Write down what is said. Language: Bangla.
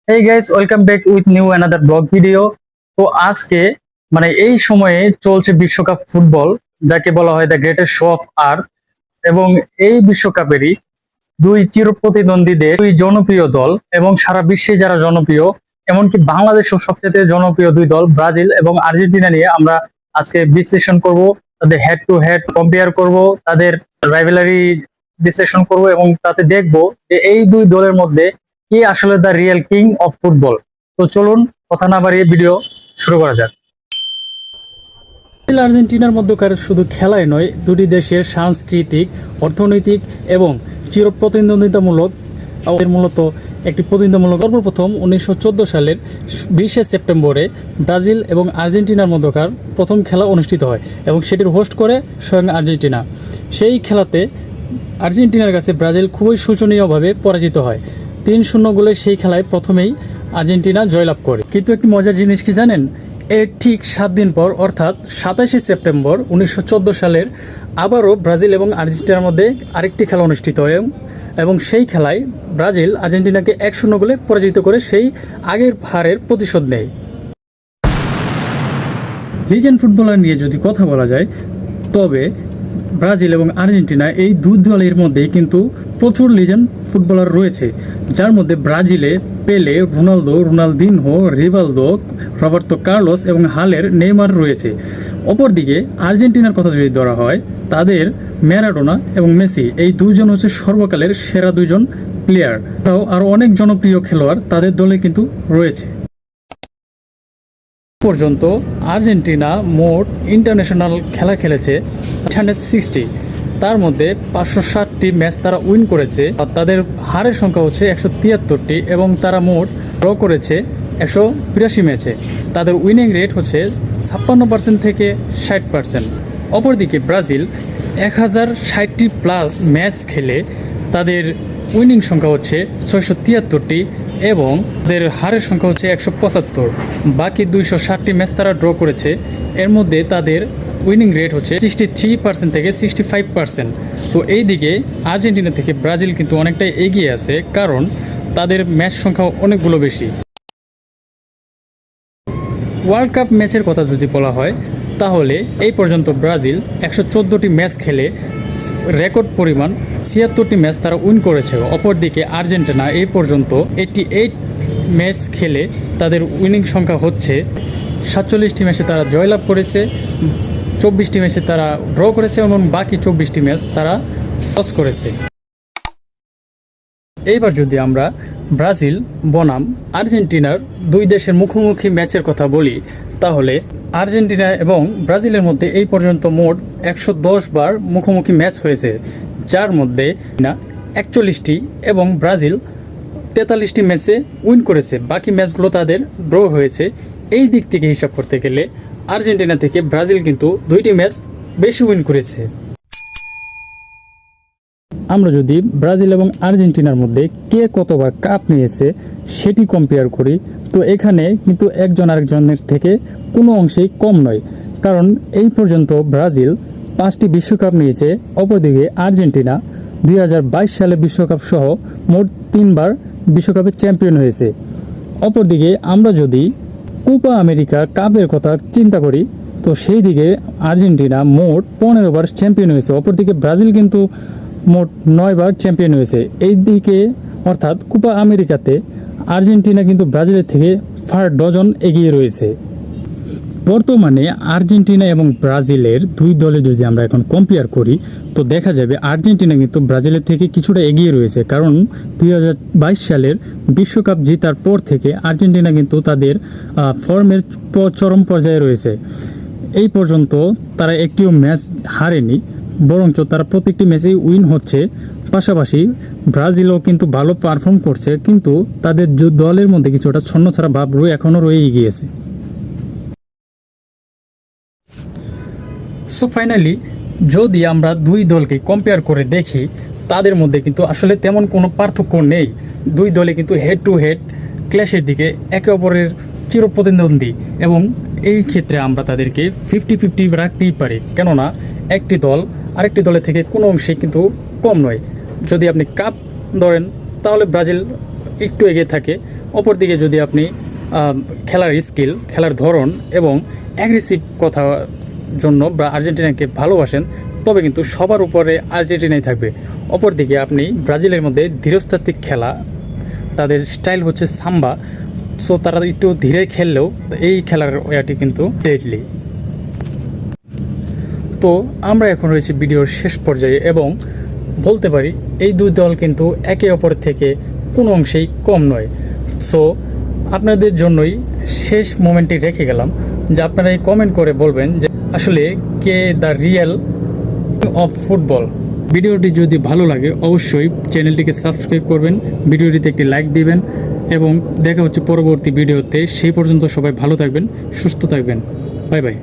এই guys, welcome back with new another blog video. তো আজকে এই সময়ে চলছে বিশ্বকাপ ফুটবল, যাকে বলা হয় the greatest show of earth. এবং এই বিশ্বকাপেরই দুই চিরপ্রতিদ্বন্দ্বী দেশ, দুই জনপ্রিয় দল এবং সারা বিশ্বে যারা জনপ্রিয়, এমনকি বাংলাদেশও সবচেয়ে জনপ্রিয় দুই দল ব্রাজিল এবং আর্জেন্টিনা নিয়ে আমরা আজকে বিশ্লেষণ করব। তাদের হেড টু হেড কম্পেয়ার করব, তাদের রাইভালরি বিশ্লেষণ করব এবং তাতে দেখব যে এই দুই দলের মধ্যে কি আসলে the real king of football. তো চলুন কথা না বাড়িয়ে ভিডিও শুরু করা যাক। ব্রাজিল আর্জেন্টিনার মধ্যকার শুধু খেলাই নয়, দুটি দেশের সাংস্কৃতিক, অর্থনৈতিক এবং চিরপ্রতিদ্বন্দ্বিতামূলক মূলত একটি প্রতিদ্বন্দ্বিতামূলক। সর্বপ্রথম 1914 সালের 20শে সেপ্টেম্বরে ব্রাজিল এবং আর্জেন্টিনার মধ্যকার প্রথম খেলা অনুষ্ঠিত হয় এবং সেটির হোস্ট করে স্বয়ং আর্জেন্টিনা। সেই খেলাতে আর্জেন্টিনার কাছে ব্রাজিল খুবই শোচনীয়ভাবে পরাজিত হয়। 3-0 গোলে সেই খেলায় প্রথমেই আর্জেন্টিনা জয়লাভ করে। কিন্তু একটি মজার জিনিস কি জানেন, এর ঠিক 7 দিন পর অর্থাৎ 27শে সেপ্টেম্বর 1914 সালের আবারও ব্রাজিল এবং আর্জেন্টিনার মধ্যে আরেকটি খেলা অনুষ্ঠিত হয় এবং সেই খেলায় ব্রাজিল আর্জেন্টিনাকে 1-0 গোলে পরাজিত করে সেই আগের হারের প্রতিশোধ নেয়। লিজেন্ড ফুটবলার নিয়ে যদি কথা বলা যায়, তবে ব্রাজিল এবং আর্জেন্টিনা এই দুই দলের মধ্যেই কিন্তু প্রচুর লিজেন্ড ফুটবলার রয়েছে, যার মধ্যে ব্রাজিলে পেলে, Ronaldo, Ronaldinho, Rivaldo, Roberto Carlos এবং হালের নেইমার রয়েছে। অপরদিকে আর্জেন্টিনার কথা যদি ধরা হয়, তাদের ম্যারাডোনা এবং মেসি এই দুইজন হচ্ছে সর্বকালের সেরা দুইজন প্লেয়ার। তাও আরও অনেক জনপ্রিয় খেলোয়াড় তাদের দলে কিন্তু রয়েছে। পর্যন্ত আর্জেন্টিনা মোট ইন্টারন্যাশনাল খেলা খেলেছে 860, তার মধ্যে 560টি ম্যাচ তারা উইন করেছে। আর তাদের হারের সংখ্যা হচ্ছে 173টি এবং তারা মোট ড্র করেছে 182 ম্যাচে। তাদের উইনিং রেট হচ্ছে 56% থেকে 60%। অপরদিকে ব্রাজিল 1060টি প্লাস ম্যাচ খেলে তাদের উইনিং সংখ্যা হচ্ছে 673টি এবং তাদের হারের সংখ্যা হচ্ছে 175। বাকি 260টি ম্যাচ তারা ড্র করেছে। এর মধ্যে তাদের উইনিং রেট হচ্ছে 63% থেকে 65%। তো এই দিকে আর্জেন্টিনা থেকে ব্রাজিল কিন্তু অনেকটাই এগিয়ে আছে, কারণ তাদের ম্যাচ সংখ্যা অনেকগুলো বেশি। ওয়ার্ল্ড কাপ ম্যাচের কথা যদি বলা হয়, তাহলে এই পর্যন্ত ব্রাজিল 114টি ম্যাচ খেলে রেকর্ড পরিমাণ 76টি ম্যাচ তারা উইন করেছে। অপরদিকে আর্জেন্টিনা এই পর্যন্ত 88 ম্যাচ খেলে তাদের উইনিং সংখ্যা হচ্ছে 47টি ম্যাচে তারা জয়লাভ করেছে, 24টি ম্যাচে তারা ড্র করেছে এবং বাকি 24টি ম্যাচ তারা লস করেছে। এইবার যদি আমরা ব্রাজিল বনাম আর্জেন্টিনার দুই দেশের মুখোমুখি ম্যাচের কথা বলি, তাহলে আর্জেন্টিনা এবং ব্রাজিলের মধ্যে এই পর্যন্ত মোট 110 বার মুখোমুখি ম্যাচ হয়েছে, যার মধ্যে 41টি এবং ব্রাজিল 43টি ম্যাচে উইন করেছে। বাকি ম্যাচগুলো তাদের ড্র হয়েছে। এই দিক থেকে হিসাব করতে গেলে আর্জেন্টিনা থেকে ব্রাজিল কিন্তু 2টি ম্যাচ বেশি উইন করেছে। আমরা যদি ব্রাজিল এবং আর্জেন্টিনার মধ্যে কে কতবার কাপ নিয়েছে সেটি কম্পেয়ার করি, তো এখানে কিন্তু একজন আরেকজনের থেকে কোনো অংশেই কম নয়, কারণ এই পর্যন্ত ব্রাজিল 5টি বিশ্বকাপ নিয়েছে। অপরদিকে আর্জেন্টিনা 2022 সালে বিশ্বকাপ সহ মোট 3বার বিশ্বকাপের চ্যাম্পিয়ন হয়েছে। অপরদিকে আমরা যদি কোপা আমেরিকা কাপের কথা চিন্তা করি, তো সেই দিকে আর্জেন্টিনা মোট 15 বার চ্যাম্পিয়ন হয়েছে। অপরদিকে ব্রাজিল কিন্তু মোট 9 বার চ্যাম্পিয়ন হয়েছে। এই দিকে অর্থাৎ কোপা আমেরিকাতে আর্জেন্টিনা কিন্তু ব্রাজিলের থেকে 4 ডজন এগিয়ে রয়েছে। বর্তমানে আর্জেন্টিনা এবং ব্রাজিলের দুই দলে যদি আমরা এখন কম্পেয়ার করি, তো দেখা যাবে আর্জেন্টিনা কিন্তু ব্রাজিলের থেকে কিছুটা এগিয়ে রয়েছে, কারণ 2022 সালের বিশ্বকাপ জেতার পর থেকে আর্জেন্টিনা কিন্তু তাদের ফর্মের চরম পর্যায়ে রয়েছে। এই পর্যন্ত তারা একটিও ম্যাচ হারেনি, বরঞ্চ তারা প্রত্যেকটি ম্যাচেই উইন হচ্ছে। পাশাপাশি ব্রাজিলও কিন্তু ভালো পারফর্ম করছে, কিন্তু তাদের দলের মধ্যে কিছুটা ছন্নছাড়া ভাব এখনও রয়ে গিয়েছে। সো ফাইনালি যদি আমরা দুই দলকে কম্পেয়ার করে দেখি, তাদের মধ্যে কিন্তু আসলে তেমন কোনো পার্থক্য নেই। দুই দলে কিন্তু হেড টু হেড ক্ল্যাশের দিকে একে অপরের চিরপ্রতিদ্বন্দ্বী এবং এই ক্ষেত্রে আমরা তাদেরকে 50-50 রাখতেই পারি, কেননা একটি দল আরেকটি দলের থেকে কোনো অংশে কিন্তু কম নয়। যদি আপনি কাপ ধরেন, তাহলে ব্রাজিল একটু এগিয়ে থাকে। অপরদিকে যদি আপনি খেলার স্কিল, খেলার ধরন এবং অ্যাগ্রেসিভ কথা জন্য বা আর্জেন্টিনাকে ভালোবাসেন, তবে কিন্তু সবার উপরে আর্জেন্টিনাই থাকবে। অপরদিকে আপনি ব্রাজিলের মধ্যে ধীরস্তাত্ত্বিক খেলা, তাদের স্টাইল হচ্ছে সাম্বা, সো তারা একটু ধীরে খেললেও এই খেলার ওয়াটি কিন্তু ডেডলি। তো আমরা এখন রয়েছি ভিডিওর শেষ পর্যায়ে এবং বলতে পারি এই দুই দল কিন্তু একে অপরের থেকে কোনো অংশেই কম নয়। সো আপনাদের জন্যই শেষ মোমেন্টটি রেখে গেলাম যে আপনারা এই কমেন্ট করে বলবেন যে আসলে কে দ্য রিয়েল অফ ফুটবল। ভিডিওটি যদি ভালো লাগে অবশ্যই চ্যানেলটিকে সাবস্ক্রাইব করবেন, ভিডিওটিতে একটি লাইক দিবেন এবং দেখা হচ্ছে পরবর্তী ভিডিওতে। সেই পর্যন্ত সবাই ভালো থাকবেন, সুস্থ থাকবেন। Bye bye.